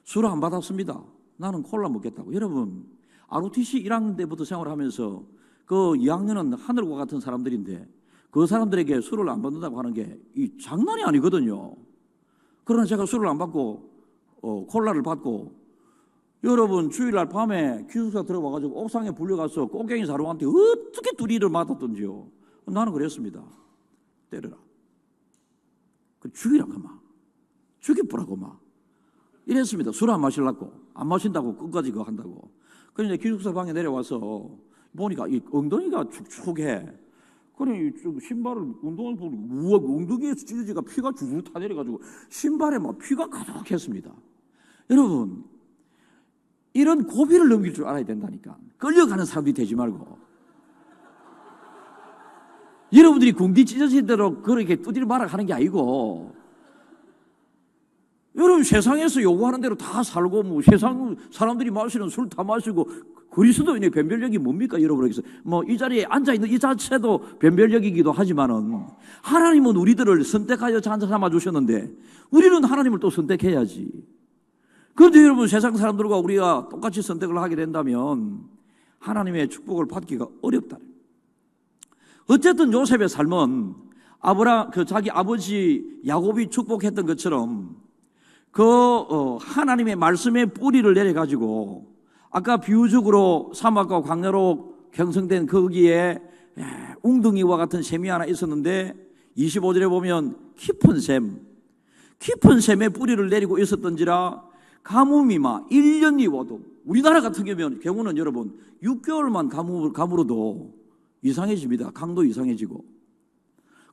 술을 안 받았습니다. 나는 콜라 먹겠다고. 여러분, ROTC 1학년 때부터 생활하면서 그 2학년은 하늘과 같은 사람들인데 그 사람들에게 술을 안 받는다고 하는 게 이 장난이 아니거든요. 그러나 제가 술을 안 받고 콜라를 받고, 여러분 주일날 밤에 기숙사 들어와가지고 옥상에 불려가서 꽃갱이 사람한테 어떻게 두리를 맞았던지요. 나는 그랬습니다. 때려라. 그 죽이라고 막. 죽여보라고 막. 이랬습니다. 술 안 마시려고. 안 마신다고 끝까지 그거 한다고. 그래서 기숙사 방에 내려와서 보니까 이 엉덩이가 축축해. 그래, 신발을 운동을 보고 우와, 엉덩이에서 찢어지가 피가 줄줄 타내려가지고 신발에 막 피가 가득했습니다. 여러분, 이런 고비를 넘길 줄 알아야 된다니까. 끌려가는 사람들이 되지 말고. 여러분들이 궁디 찢어진 대로 그렇게 두드려 말아 가는 게 아니고, 여러분 세상에서 요구하는 대로 다 살고, 뭐 세상 사람들이 마시는 술 다 마시고, 그리스도인의 변별력이 뭡니까 여러분에게서? 뭐 이 자리에 앉아있는 이 자체도 변별력이기도 하지만은, 하나님은 우리들을 선택하여 자녀 삼아 주셨는데 우리는 하나님을 또 선택해야지. 그런데 여러분, 세상 사람들과 우리가 똑같이 선택을 하게 된다면 하나님의 축복을 받기가 어렵다. 어쨌든 요셉의 삶은 자기 아버지 야곱이 축복했던 것처럼 하나님의 말씀의 뿌리를 내려가지고, 아까 비유적으로 사막과 광야로 형성된 거기에 웅덩이와 같은 샘이 하나 있었는데 25절에 보면 깊은 샘의 뿌리를 내리고 있었던지라 가뭄이 막 1년이 와도, 우리나라 같은 경우는 여러분 6개월만 가물어도 이상해집니다. 강도 이상해지고.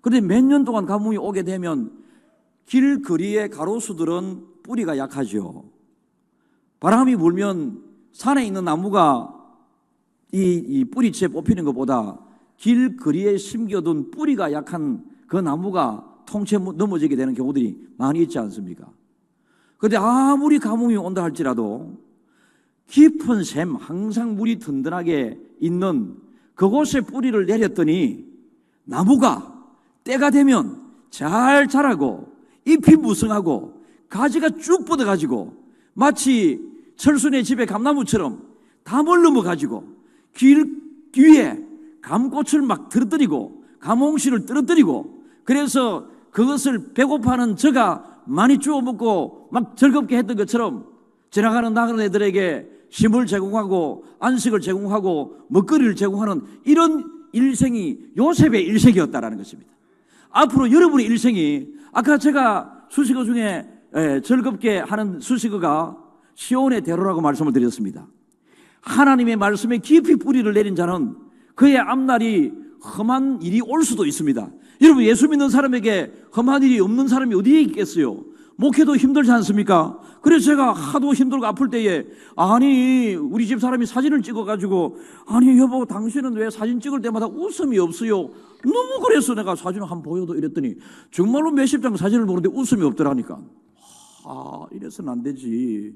그런데 몇 년 동안 가뭄이 오게 되면 길거리의 가로수들은 뿌리가 약하죠. 바람이 불면 산에 있는 나무가 이 뿌리채 뽑히는 것보다 길거리에 심겨둔 뿌리가 약한 그 나무가 통째 넘어지게 되는 경우들이 많이 있지 않습니까? 그런데 아무리 가뭄이 온다 할지라도 깊은 샘, 항상 물이 든든하게 있는 그곳에 뿌리를 내렸더니 나무가 때가 되면 잘 자라고 잎이 무성하고 가지가 쭉 뻗어가지고 마치 철순의 집에 감나무처럼 담을 넘어가지고 길 위에 감꽃을 막 떨어뜨리고 감홍실을 떨어뜨리고, 그래서 그것을 배고파하는 저가 많이 주워 먹고 막 즐겁게 했던 것처럼 지나가는 나그네 애들에게 힘을 제공하고 안식을 제공하고 먹거리를 제공하는 이런 일생이 요셉의 일생이었다라는 것입니다. 앞으로 여러분의 일생이, 아까 제가 수식어 중에 즐겁게 하는 수식어가 시온의 대로라고 말씀을 드렸습니다. 하나님의 말씀에 깊이 뿌리를 내린 자는 그의 앞날이 험한 일이 올 수도 있습니다. 여러분, 예수 믿는 사람에게 험한 일이 없는 사람이 어디에 있겠어요? 목회도 힘들지 않습니까? 그래서 제가 하도 힘들고 아플 때에, 아니 우리 집 사람이 사진을 찍어가지고, 아니 여보 당신은 왜 사진 찍을 때마다 웃음이 없어요? 너무 그래서 내가 사진을 한번 보여도 이랬더니 정말로 몇십 장 사진을 보는데 웃음이 없더라니까. 이래서는 안 되지.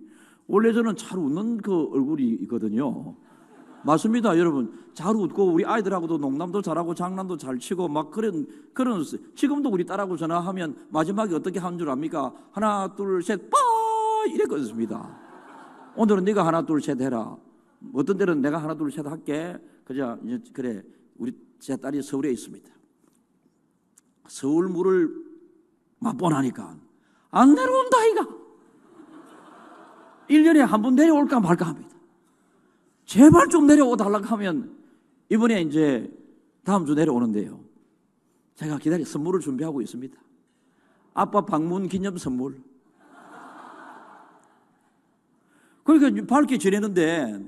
원래 저는 잘 웃는 그 얼굴이 있거든요. 맞습니다, 여러분. 잘 웃고 우리 아이들하고도 농담도 잘하고 장난도 잘 치고 막 그런 지금도 우리 딸하고 전화하면 마지막에 어떻게 하는 줄 압니까? 하나 둘 셋 빠 이랬거든요. 오늘은 네가 하나 둘 셋 해라. 어떤 때는 내가 하나 둘 셋 할게. 그래 우리 제 딸이 서울에 있습니다. 서울 물을 맛보나니까 안 내려온다 아이가. 1년에 한 번 내려올까 말까 합니다. 제발 좀 내려오달라고 하면 이번에 이제 다음 주 내려오는데요. 제가 선물을 준비하고 있습니다. 아빠 방문 기념 선물. 그러니까 밝게 지내는데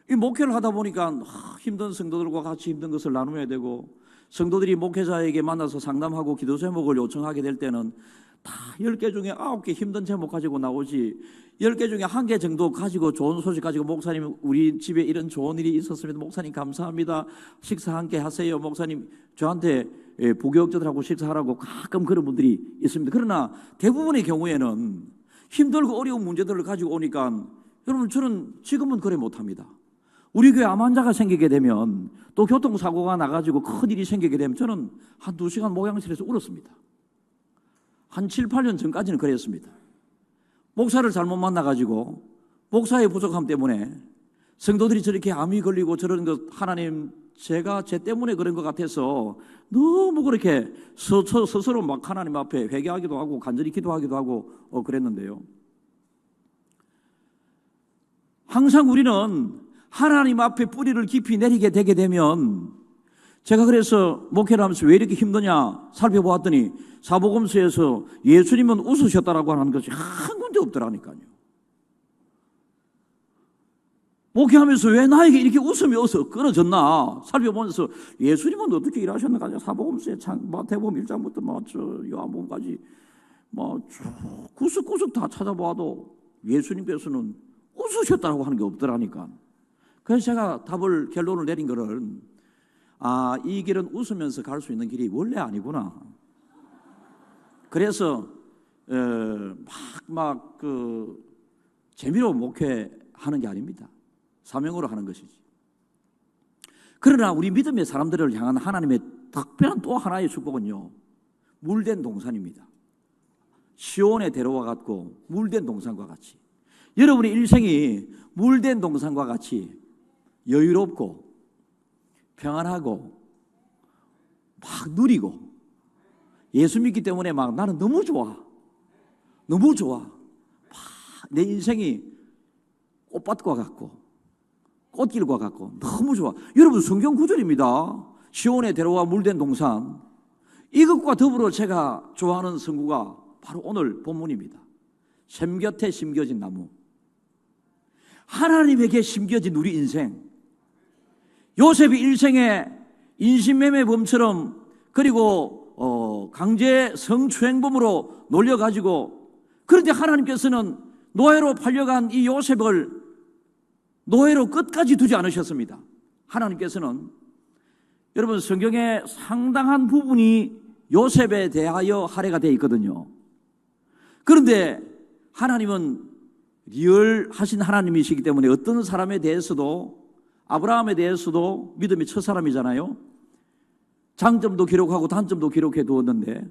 이 목회를 하다 보니까 힘든 성도들과 같이 힘든 것을 나누어야 되고, 성도들이 목회자에게 만나서 상담하고 기도 제목을 요청하게 될 때는 다 10개 중에 9개 힘든 제목 가지고 나오지, 10개 중에 1개 정도 가지고 좋은 소식 가지고, 목사님 우리 집에 이런 좋은 일이 있었습니다. 목사님 감사합니다. 식사 함께 하세요. 목사님 저한테 부교육자들하고 식사하라고 가끔 그런 분들이 있습니다. 그러나 대부분의 경우에는 힘들고 어려운 문제들을 가지고 오니까, 여러분 저는 지금은 그래 못합니다. 우리 교회 암 환자가 생기게 되면, 또 교통사고가 나가지고 큰일이 생기게 되면 저는 한 2시간 목욕실에서 울었습니다. 한 7, 8년 전까지는 그랬습니다. 목사를 잘못 만나가지고 목사의 부족함 때문에 성도들이 저렇게 암이 걸리고 저런 것, 하나님, 제가 제 때문에 그런 것 같아서 너무 그렇게 스스로 막 하나님 앞에 회개하기도 하고 간절히 기도하기도 하고 그랬는데요. 항상 우리는 하나님 앞에 뿌리를 깊이 내리게 되게 되면, 제가 그래서 목회를 하면서 왜 이렇게 힘드냐 살펴보았더니 사복음서에서 예수님은 웃으셨다라고 하는 것이 한 군데 없더라니까요. 목회하면서 왜 나에게 이렇게 웃음이 어서 끊어졌나 살펴보면서 예수님은 어떻게 일하셨는가, 사복음서에 마태복음 1장부터 요한복음까지 쭉 구석구석 다 찾아봐도 예수님께서는 웃으셨다고 하는 게 없더라니까. 그래서 제가 결론을 내린 거를, 이 길은 웃으면서 갈 수 있는 길이 원래 아니구나. 그래서 재미로 목회하는 게 아닙니다. 사명으로 하는 것이지. 그러나 우리 믿음의 사람들을 향한 하나님의 특별한 또 하나의 축복은요, 물된 동산입니다. 시온의 대로와 같고 물된 동산과 같이, 여러분의 일생이 물된 동산과 같이 여유롭고 평안하고 막 누리고, 예수 믿기 때문에 막 나는 너무 좋아, 너무 좋아, 막 내 인생이 꽃밭과 같고 꽃길과 같고 너무 좋아. 여러분, 성경 구절입니다. 시온의 대로와 물된 동산. 이것과 더불어 제가 좋아하는 성구가 바로 오늘 본문입니다. 샘 곁에 심겨진 나무. 하나님에게 심겨진 우리 인생. 요셉이 일생에 인신매매범처럼, 그리고 강제 성추행범으로 놀려가지고, 그런데 하나님께서는 노예로 팔려간 이 요셉을 노예로 끝까지 두지 않으셨습니다. 하나님께서는, 여러분, 성경의 상당한 부분이 요셉에 대하여 할애가 되어 있거든요. 그런데 하나님은 리얼하신 하나님이시기 때문에 어떤 사람에 대해서도, 아브라함에 대해서도 믿음의 첫사람이잖아요. 장점도 기록하고 단점도 기록해 두었는데,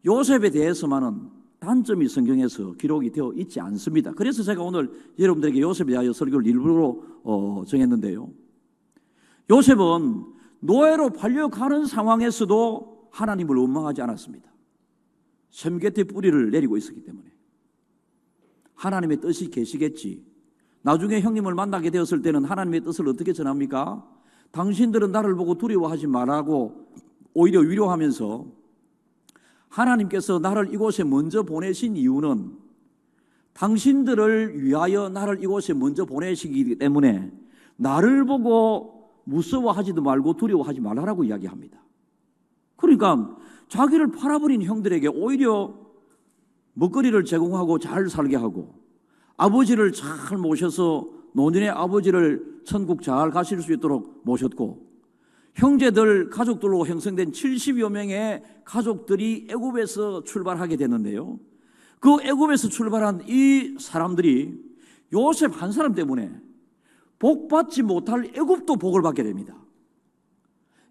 요셉에 대해서만은 단점이 성경에서 기록이 되어 있지 않습니다. 그래서 제가 오늘 여러분들에게 요셉에 대하여 설교를 일부러 정했는데요. 요셉은 노예로 팔려가는 상황에서도 하나님을 원망하지 않았습니다. 샘 곁에 뿌리를 내리고 있었기 때문에 하나님의 뜻이 계시겠지. 나중에 형님을 만나게 되었을 때는 하나님의 뜻을 어떻게 전합니까? 당신들은 나를 보고 두려워하지 말라고 오히려 위로하면서, 하나님께서 나를 이곳에 먼저 보내신 이유는 당신들을 위하여 나를 이곳에 먼저 보내시기 때문에 나를 보고 무서워하지도 말고 두려워하지 말라라고 이야기합니다. 그러니까 자기를 팔아버린 형들에게 오히려 먹거리를 제공하고 잘 살게 하고, 아버지를 잘 모셔서 노년의 아버지를 천국 잘 가실 수 있도록 모셨고, 형제들 가족들로 형성된 70여 명의 가족들이 애굽에서 출발하게 됐는데요, 그 애굽에서 출발한 이 사람들이 요셉 한 사람 때문에 복받지 못할 애굽도 복을 받게 됩니다.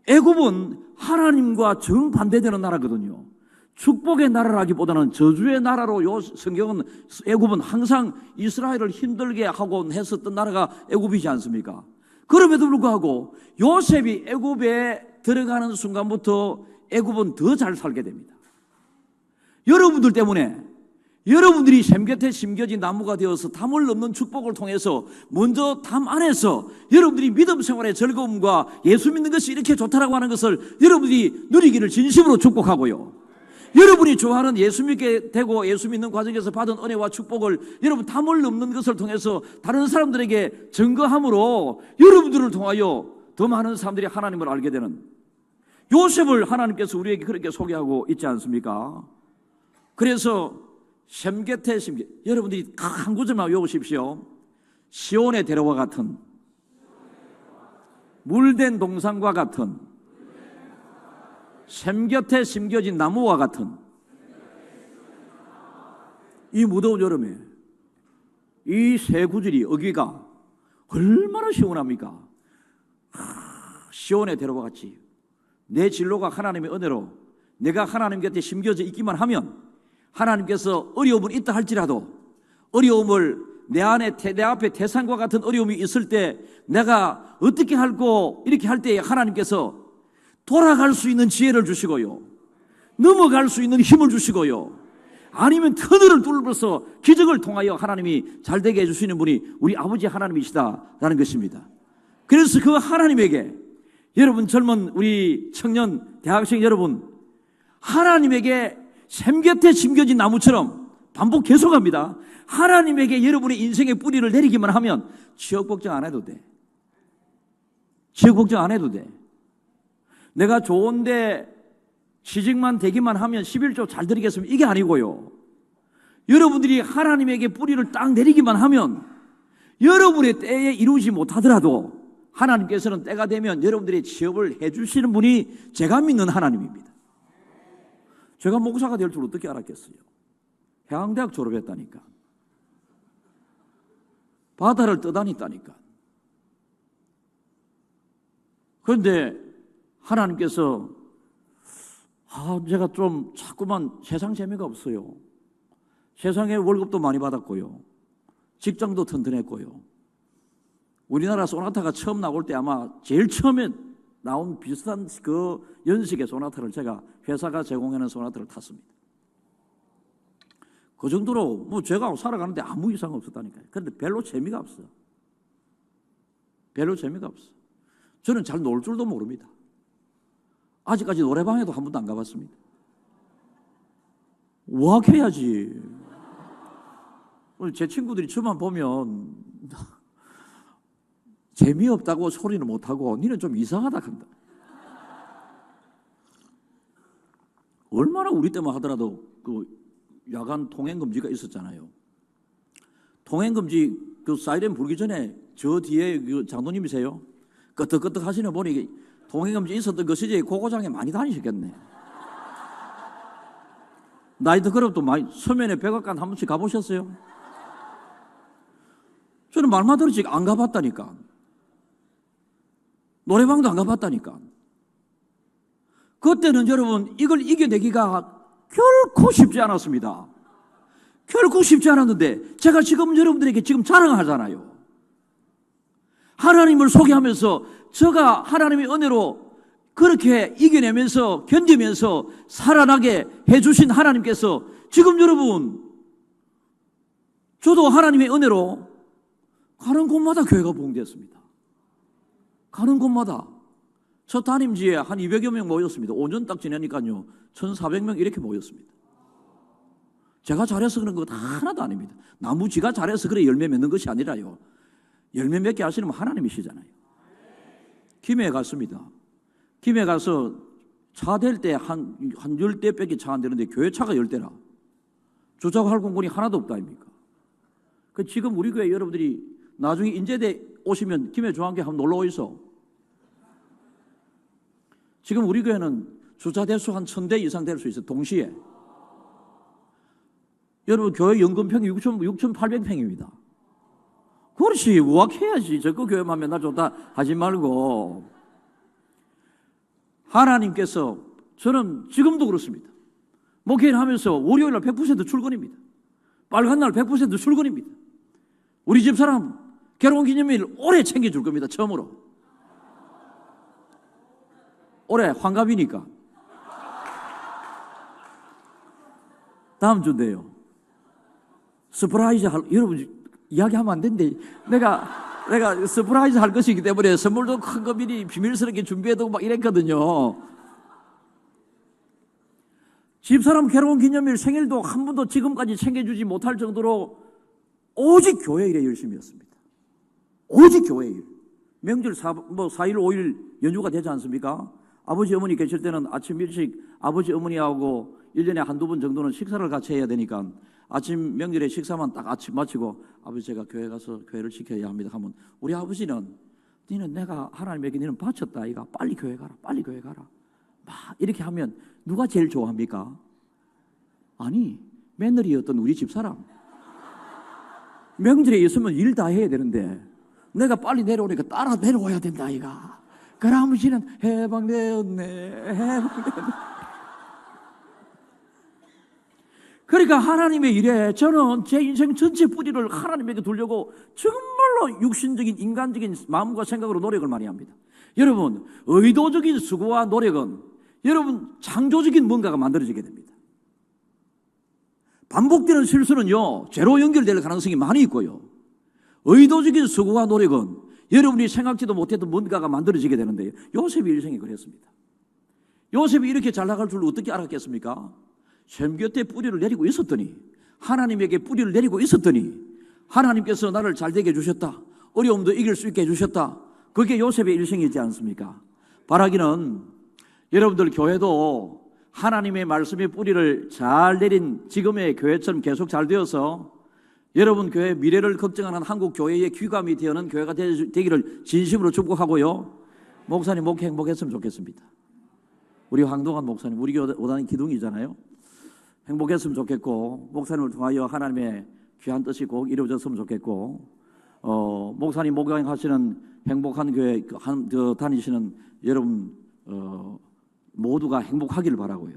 애굽은 하나님과 정반대되는 나라거든요. 축복의 나라라기보다는 저주의 나라로 성경은, 애굽은 항상 이스라엘을 힘들게 하곤 했었던 나라가 애굽이지 않습니까? 그럼에도 불구하고 요셉이 애굽에 들어가는 순간부터 애굽은 더 잘 살게 됩니다. 여러분들 때문에, 여러분들이 샘 곁에 심겨진 나무가 되어서 담을 넘는 축복을 통해서 먼저 담 안에서 여러분들이 믿음 생활의 즐거움과 예수 믿는 것이 이렇게 좋다라고 하는 것을 여러분들이 누리기를 진심으로 축복하고요, 여러분이 좋아하는 예수 믿게 되고 예수 믿는 과정에서 받은 은혜와 축복을 여러분 담을 넘는 것을 통해서 다른 사람들에게 증거함으로 여러분들을 통하여 더 많은 사람들이 하나님을 알게 되는, 요셉을 하나님께서 우리에게 그렇게 소개하고 있지 않습니까? 그래서 샘 곁에 여러분들이 한 구절만 외우십시오. 시온의 대로와 같은, 물된 동산과 같은, 샘 곁에 심겨진 나무와 같은, 이 무더운 여름에 이 세 구절이 어귀가 얼마나 시원합니까? 시온의 대로와 같이 내 진로가 하나님의 은혜로 내가 하나님 곁에 심겨져 있기만 하면, 하나님께서 어려움은 있다 할지라도 어려움을 내 앞에 태산과 같은 어려움이 있을 때 내가 어떻게 할고 이렇게 할 때 하나님께서 돌아갈 수 있는 지혜를 주시고요, 넘어갈 수 있는 힘을 주시고요, 아니면 터널을 뚫어서 기적을 통하여 하나님이 잘되게 해주시는 분이 우리 아버지 하나님이시다라는 것입니다. 그래서 그 하나님에게, 여러분 젊은 우리 청년 대학생 여러분, 하나님에게 샘곁에 심겨진 나무처럼 반복 계속합니다. 하나님에게 여러분의 인생의 뿌리를 내리기만 하면 취업 걱정 안 해도 돼. 취업 걱정 안 해도 돼. 내가 좋은데 취직만 되기만 하면 11조 잘 드리겠습니다, 이게 아니고요. 여러분들이 하나님에게 뿌리를 딱 내리기만 하면 여러분의 때에 이루지 못하더라도 하나님께서는 때가 되면 여러분들의 취업을 해주시는 분이 제가 믿는 하나님입니다. 제가 목사가 될 줄 어떻게 알았겠어요? 해양대학 졸업했다니까. 바다를 떠다녔다니까. 그런데 하나님께서 제가 좀 자꾸만 세상 재미가 없어요. 세상에 월급도 많이 받았고요, 직장도 튼튼했고요. 우리나라 소나타가 처음 나올 때 아마 제일 처음에 나온 비슷한 그 연식의 소나타를 제가 회사가 제공하는 소나타를 탔습니다. 그 정도로 제가 살아가는데 아무 이상 없었다니까요. 그런데 별로 재미가 없어요. 별로 재미가 없어. 저는 잘 놀 줄도 모릅니다. 아직까지 노래방에도 한 번도 안 가봤습니다. 우악해야지. 제 친구들이 저만 보면 재미없다고 소리는 못하고 니는 좀 이상하다 한다. 얼마나 우리 때만 하더라도 그 야간 통행금지가 있었잖아요. 통행금지 그 사이렌 불기 전에 저 뒤에 그 장로님이세요? 끄떡끄떡 하시는 거 보니 통행금지 있었던 그 시절에 고고장에 많이 다니셨겠네. 나이도 그래도 많이 서면에 백악관 한 번씩 가보셨어요? 저는 말만 들었지 안 가봤다니까. 노래방도 안 가봤다니까. 그때는 여러분 이걸 이겨내기가 결코 쉽지 않았습니다. 결코 쉽지 않았는데 제가 지금 여러분들에게 지금 자랑하잖아요. 하나님을 소개하면서 제가 하나님의 은혜로 그렇게 이겨내면서 견디면서 살아나게 해주신 하나님께서 지금 여러분 저도 하나님의 은혜로 가는 곳마다 교회가 부흥됐습니다. 가는 곳마다 저 담임지에 한 200여 명 모였습니다. 5년 딱 지내니까요 1,400명 이렇게 모였습니다. 제가 잘해서 그런 거 하나도 아닙니다. 나무지가 잘해서 그래 열매 맺는 것이 아니라요, 열매 맺게 하시는 분 하나님이시잖아요. 김해에 갔습니다. 김해 가서 차 댈 때 한 10대밖에 차 안 되는데 교회 차가 10대라. 주차할 공간이 하나도 없다 아닙니까? 지금 우리 교회 여러분들이 나중에 인제대 오시면 김해 중앙교회 한번 놀러 오이소. 지금 우리 교회는 주차 대수 한 1,000대 이상 될 수 있어요, 동시에. 여러분 교회 연금평이 6,800평입니다. 그렇지, 우악해야지. 저거 교회만 맨날 좋다 하지 말고. 하나님께서, 저는 지금도 그렇습니다. 목회를 하면서 월요일 날 100% 출근입니다. 빨간 날 100% 출근입니다. 우리 집사람 결혼기념일 오래 챙겨줄 겁니다. 처음으로. 올해 환갑이니까. 다음 주인데요. 서프라이즈 여러분 이야기하면 안 된대. 내가 서프라이즈 할 것이기 때문에 선물도 큰 거 미리 비밀스럽게 준비해두고 막 이랬거든요. 집사람 결혼기념일 생일도 한 번도 지금까지 챙겨주지 못할 정도로 오직 교회 일에 열심히 했습니다. 오직 교회 일. 명절 4일 5일 연휴가 되지 않습니까? 아버지 어머니 계실 때는 아침 일찍 아버지 어머니하고 1년에 한두 번 정도는 식사를 같이 해야 되니까 아침 명절에 식사만 딱 아침 마치고 아버지 제가 교회 가서 교회를 지켜야 합니다 하면 우리 아버지는 너는 내가 하나님에게 너는 바쳤다 아이가 빨리 교회 가라 빨리 교회 가라 막 이렇게 하면 누가 제일 좋아합니까? 아니 며느리였던 우리 집사람. 명절에 있으면 일 다 해야 되는데 내가 빨리 내려오니까 따라 내려와야 된다 아이가. 그래 아버지는 해방되었네. 그러니까 하나님의 일에 저는 제 인생 전체 뿌리를 하나님에게 두려고 정말로 육신적인 인간적인 마음과 생각으로 노력을 많이 합니다. 여러분, 의도적인 수고와 노력은 여러분 창조적인 뭔가가 만들어지게 됩니다. 반복되는 실수는요, 죄로 연결될 가능성이 많이 있고요. 의도적인 수고와 노력은 여러분이 생각지도 못했던 뭔가가 만들어지게 되는데요. 요셉의 일생이 그랬습니다. 요셉이 이렇게 잘 나갈 줄 어떻게 알았겠습니까? 셈 곁에 뿌리를 내리고 있었더니, 하나님에게 뿌리를 내리고 있었더니 하나님께서 나를 잘되게 해주셨다. 어려움도 이길 수 있게 해주셨다. 그게 요셉의 일생이지 않습니까? 바라기는 여러분들 교회도 하나님의 말씀의 뿌리를 잘 내린 지금의 교회처럼 계속 잘 되어서 여러분 교회 미래를 걱정하는 한국 교회의 귀감이 되는 교회가 되기를 진심으로 축복하고요. 목사님 목회 행복했으면 좋겠습니다. 우리 황동환 목사님, 우리 교단의 기둥이잖아요. 행복했으면 좋겠고, 목사님을 통하여 하나님의 귀한 뜻이 꼭 이루어졌으면 좋겠고, 목사님 목양하시는 행복한 교회 다니시는 여러분 모두가 행복하기를 바라고요.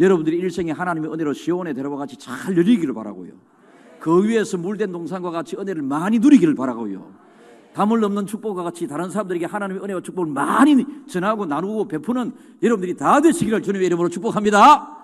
여러분들이 일생에 하나님의 은혜로 시온의 대로와 같이 잘 누리기를 바라고요. 그 위에서 물된 동산과 같이 은혜를 많이 누리기를 바라고요. 담을 넘는 축복과 같이 다른 사람들에게 하나님의 은혜와 축복을 많이 전하고 나누고 베푸는 여러분들이 다 되시기를 주님의 이름으로 축복합니다.